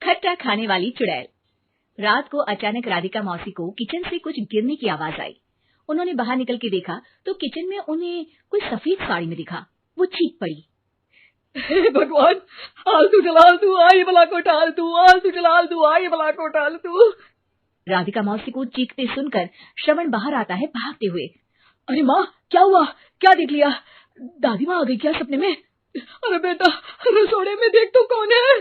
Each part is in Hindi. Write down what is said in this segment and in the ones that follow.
खट्टा खाने वाली चुड़ैल। रात को अचानक राधिका मौसी को किचन से कुछ गिरने की आवाज आई। उन्होंने बाहर निकल के देखा तो किचन में उन्हें कोई सफेद साड़ी में दिखा। वो चीख पड़ी, हे भगवान, आलतू जलालतू आई भला को टालतू, आलतू जलालतू आई भला को टालतू। राधिका मौसी को चीखते सुनकर श्रवण बाहर आता है भागते हुए। अरे माँ, क्या हुआ? क्या देख लिया? दादी माँ आ गई क्या सपने में? अरे बेटा, रसोड़े में देख तो कौन है?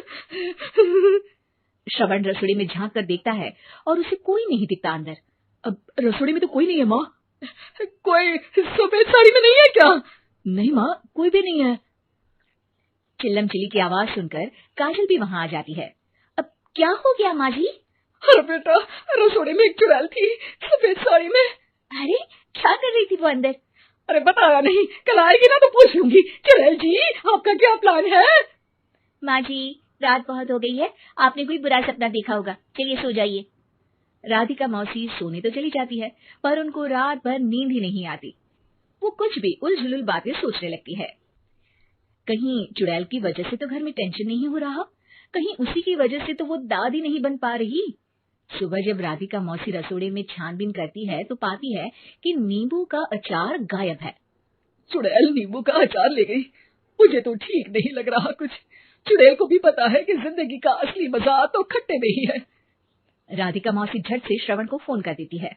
श्रवण रसोड़ी में झांक कर देखता है और उसे कोई नहीं दिखता अंदर। अब रसोड़ी में तो कोई नहीं है माँ। कोई सफेद साड़ी में नहीं है क्या? नहीं माँ, कोई भी नहीं है। चिल्लम चिल्ली की आवाज सुनकर काजल भी वहां आ जाती है। अब क्या हो गया माँ जी? अरे बेटा, रसोड़ी में एक चुड़ैल थी सफेद साड़ी में। अरे क्या कर रही थी वो अंदर? अरे बताया नहीं, कल आएगी ना तो पूछ लूंगी। चुड़ैल जी, आपका क्या प्लान है? माँ जी, रात बहुत हो गई है, आपने कोई बुरा सपना देखा होगा, चलिए सो जाइए। राधिका मौसी सोने तो चली जाती है पर उनको रात भर नींद ही नहीं आती। वो कुछ भी उलझुल बातें सोचने लगती है। कहीं चुड़ैल की वजह से तो घर में टेंशन नहीं हो रहा, कहीं उसी की वजह से तो वो दादी नहीं बन पा रही। सुबह जब राधिका मौसी रसोड़े में छानबीन करती है तो पाती है कि नींबू का अचार गायब है। चुड़ैल नींबू का अचार ले गई? मुझे तो ठीक नहीं लग रहा कुछ। चुड़ैल को भी पता है कि जिंदगी का असली मजा तो खट्टे में ही है। राधिका मौसी झट से श्रवण को फोन कर देती है।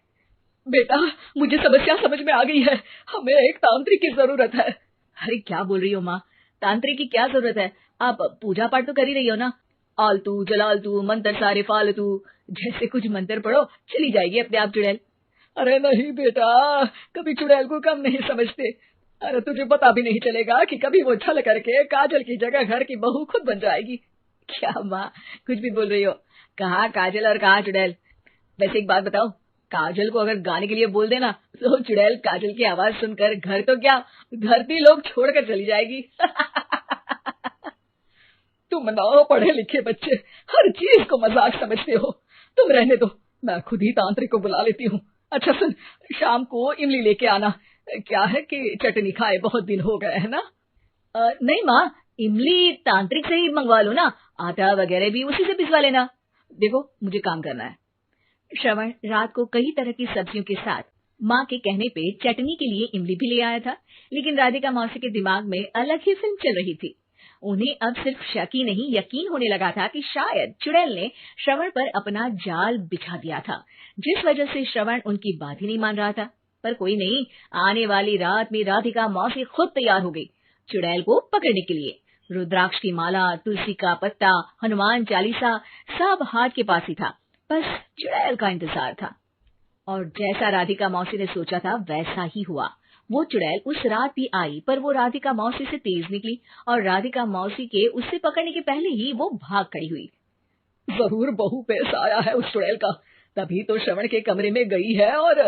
बेटा, मुझे समस्या समझ में आ गई है, हमें एक तांत्रिक की जरूरत है। अरे क्या बोल रही हो माँ, तांत्रिक की क्या जरूरत है? आप पूजा पाठ तो कर ही रही हो ना। आलतू जलालतू मंत्र सारे फालतू जैसे कुछ मंत्र पढ़ो, चली जाएगी अपने आप चुड़ैल। अरे नहीं बेटा, कभी चुड़ैल को कम नहीं समझते। अरे तुझे पता भी नहीं चलेगा कि कभी वो छल करके काजल की जगह घर की बहू खुद बन जाएगी। क्या माँ, कुछ भी बोल रही हो? कहाँ काजल और कहाँ चुड़ैल? वैसे एक बात बताओ, काजल को अगर गाने के लिए बोल देना तो चुड़ैल काजल की आवाज सुनकर घर तो क्या धरती लोग छोड़कर चली जाएगी। तुम ना पढ़े लिखे बच्चे हर चीज को मजाक समझते हो। तुम रहने दो, मैं खुद ही तांत्रिक को बुला लेती हूँ। अच्छा सुन, शाम को इमली लेके आना। क्या है कि चटनी खाए बहुत दिन हो गए है ना। नहीं माँ, इमली तांत्रिक से ही मंगवा लो ना, आटा वगैरह भी उसी से पिसवा लेना। देखो मुझे काम करना है। श्रवण रात को कई तरह की सब्जियों के साथ माँ के कहने पे चटनी के लिए इमली भी ले आया था, लेकिन राधिका मौसी के दिमाग में अलग ही फिल्म चल रही थी। उन्हें अब सिर्फ शक ही नहीं यकीन होने लगा था कि शायद चुड़ैल ने श्रवण पर अपना जाल बिछा दिया था, जिस वजह से श्रवण उनकी बात ही नहीं मान रहा था। पर कोई नहीं, आने वाली रात में राधिका मौसी खुद तैयार हो गई चुड़ैल को पकड़ने के लिए। रुद्राक्ष की माला, तुलसी का पत्ता, हनुमान चालीसा सब हाथ के पास ही था, बस चुड़ैल का इंतजार था। और जैसा राधिका मौसी ने सोचा था वैसा ही हुआ। वो चुड़ैल उस रात भी आई, पर वो राधिका मौसी से तेज निकली और राधिका मौसी के उससे पकड़ने के पहले ही वो भाग खड़ी हुई। जरूर बहू पे साया है उस चुड़ैल का, तभी तो श्रवण के कमरे में गई है। और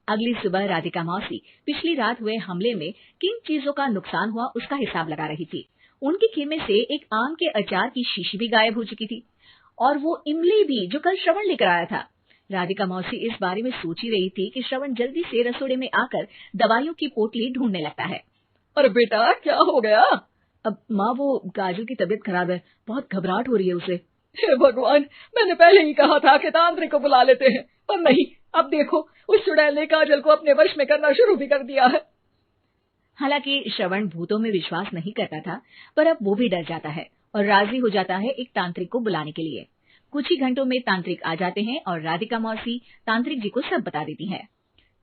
अगली सुबह राधिका मौसी पिछली रात हुए हमले में किन चीजों का नुकसान हुआ उसका हिसाब लगा रही थी। उनके खेमे से एक आम के अचार की शीशी भी गायब हो चुकी थी और वो इमली भी जो कल श्रवण लेकर आया था। राधिका मौसी इस बारे में सोच ही रही थी कि श्रवण जल्दी से रसोड़े में आकर दवाइयों की पोटली ढूंढने लगता है। अरे बेटा, क्या हो गया? अब माँ, वो काजल की तबीयत खराब है, बहुत घबराहट हो रही है उसे। हे भगवान, मैंने पहले ही कहा था कि तांत्रिक को बुला लेते हैं, पर नहीं। अब देखो, उस चुड़ैल ने काजल को अपने वश में करना शुरू भी कर दिया है। हालांकि श्रवण भूतों में विश्वास नहीं करता था, पर अब वो भी डर जाता है और राजी हो जाता है एक तांत्रिक को बुलाने के लिए। कुछ ही घंटों में तांत्रिक आ जाते हैं और राधिका मौसी तांत्रिक जी को सब बता देती है।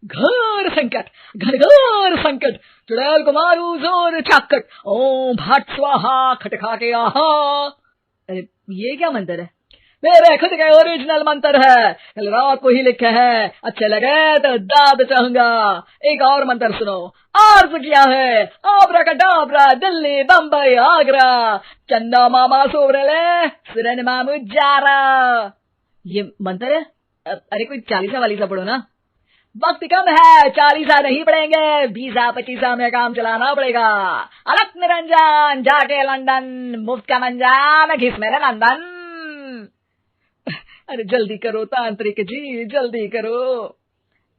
घर संकट, घर घर संकट, चुड़ैल को मारू जोर चाकट, ओम भट स्वाहा खटखाटे आहा। अरे ये क्या मंत्र है? मेरे खुद के ओरिजिनल मंत्र है, कल रात को ही लिखे हैं। अच्छे लगे तो दाद चाहूंगा। एक और मंत्र सुनो। अर्ज किया है आब्राकडाब्रा, दिल्ली बम्बई आगरा, चंदा मामा सोबरले सुरन मामू जारा। ये मंत्र है? अरे कोई चालीसा वालीसा पढ़ो ना। वक्त कम है, 40 नहीं पड़ेंगे, 20-25 में काम चलाना पड़ेगा। अलग निरंजन जाके लंदन, मुफ्त का मंजान घिस मेरे लंदन। अरे जल्दी करो तांत्रिक जी, जल्दी करो।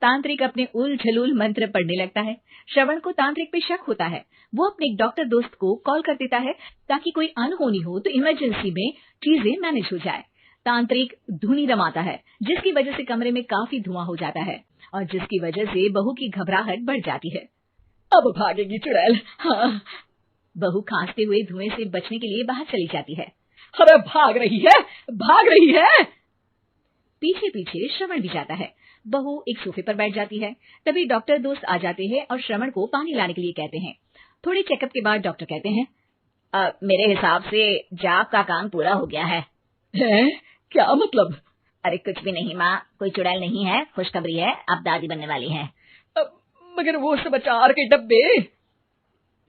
तांत्रिक अपने उल झलूल मंत्र पढ़ने लगता है। श्रवण को तांत्रिक पे शक होता है। वो अपने एक डॉक्टर दोस्त को कॉल कर देता है ताकि कोई अनहोनी हो तो इमरजेंसी में चीजें मैनेज हो जाए। तांत्रिक धुनी रमाता है जिसकी वजह से कमरे में काफी धुआं हो जाता है और जिसकी वजह से बहू की घबराहट बढ़ जाती है। अब भागेगी चुड़ैल। हाँ। बहू खांसते हुए धुएं से बचने के लिए बाहर चली जाती है। अरे भाग रही है, भाग रही है। पीछे पीछे श्रवण भी जाता है। बहू एक सोफे पर बैठ जाती है। तभी डॉक्टर दोस्त आ जाते हैं और श्रवण को पानी लाने के लिए कहते हैं। थोड़े चेकअप के बाद डॉक्टर कहते हैं, मेरे हिसाब से जाप का काम पूरा हो गया है। क्या मतलब? अरे कुछ भी नहीं माँ, कोई चुड़ैल नहीं है, खुशखबरी है, अब दादी बनने वाली है। मगर वो सब अचार के डब्बे।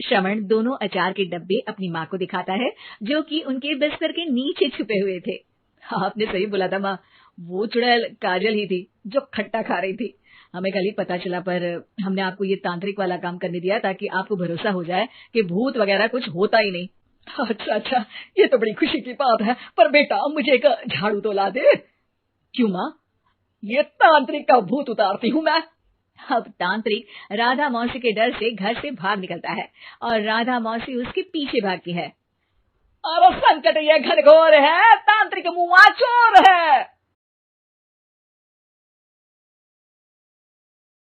श्रवण दोनों अचार के डब्बे अपनी माँ को दिखाता है जो कि उनके बिस्तर के नीचे छुपे हुए थे। आपने सही बोला था माँ, वो चुड़ैल काजल ही थी जो खट्टा खा रही थी। हमें कल ही पता चला, पर हमने आपको ये तांत्रिक वाला काम करने दिया ताकि आपको भरोसा हो जाए कि भूत वगैरह कुछ होता ही नहीं। अच्छा, ये तो बड़ी खुशी की बात है। पर बेटा मुझे एक झाड़ू तो ला दे। क्यों माँ? ये तांत्रिक का भूत उतारती हूँ मैं। अब तांत्रिक राधा मौसी के डर से घर से भाग निकलता है और राधा मौसी उसके पीछे भागती है। अरे संकट ये घनघोर है, तांत्रिक मुआ चोर है।